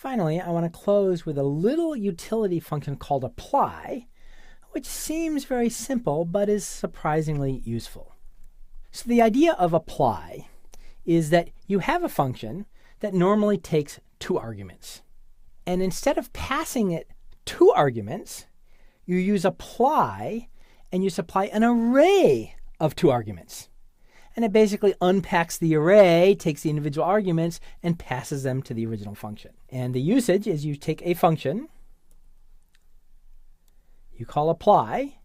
Finally, I want to close with a little utility function called apply, which seems very simple but is surprisingly useful. So the idea of apply is that you have a function that normally takes 2 arguments. And instead of passing it 2 arguments, you use apply and you supply an array of 2 arguments. And it basically unpacks the array, takes the individual arguments, and passes them to the original function. And the usage is you take a function, you call apply,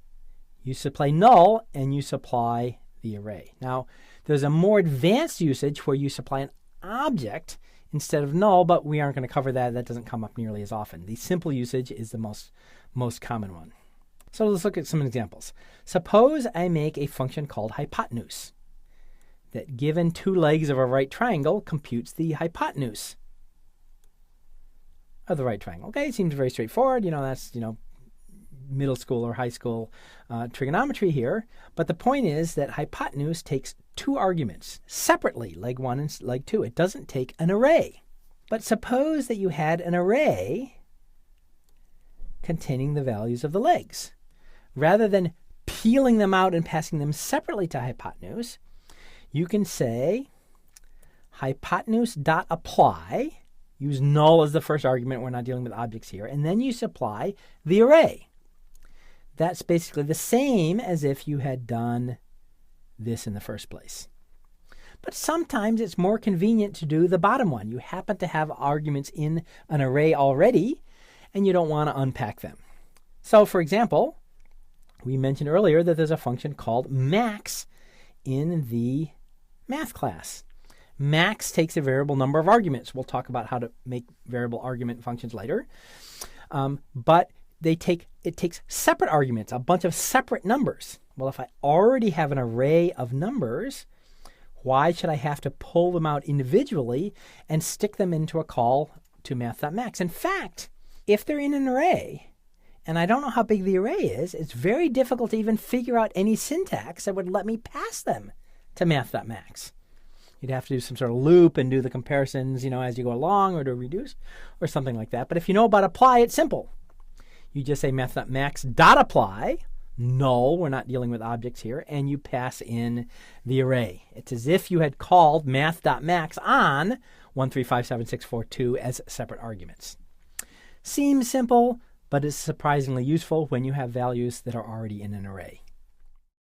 you supply null, and you supply the array. Now, there's a more advanced usage where you supply an object instead of null, but we aren't going to cover that. That doesn't come up nearly as often. The simple usage is the most common one. So let's look at some examples. Suppose I make a function called hypotenuse that, given 2 legs of a right triangle, computes the hypotenuse of the right triangle. Okay, it seems very straightforward. That's, middle school or high school trigonometry here. But the point is that hypotenuse takes 2 arguments separately, leg 1 and leg 2. It doesn't take an array. But suppose that you had an array containing the values of the legs. Rather than peeling them out and passing them separately to hypotenuse, you can say hypotenuse.apply. Use null as the first argument. We're not dealing with objects here. And then you supply the array. That's basically the same as if you had done this in the first place. But sometimes it's more convenient to do the bottom one. You happen to have arguments in an array already, and you don't want to unpack them. So, for example, we mentioned earlier that there's a function called max in the math class. Max takes a variable number of arguments. We'll talk about how to make variable argument functions later. But it takes separate arguments, a bunch of separate numbers. Well, if I already have an array of numbers, why should I have to pull them out individually and stick them into a call to math.max? In fact, if they're in an array, and I don't know how big the array is, it's very difficult to even figure out any syntax that would let me pass them to math.max. You'd have to do some sort of loop and do the comparisons, as you go along, or to reduce, or something like that. But if you know about apply, it's simple. You just say math.max.apply, null, we're not dealing with objects here, and you pass in the array. It's as if you had called math.max on 1, 3, 5, 7, 6, 4, 2 as separate arguments. Seems simple, but is surprisingly useful when you have values that are already in an array.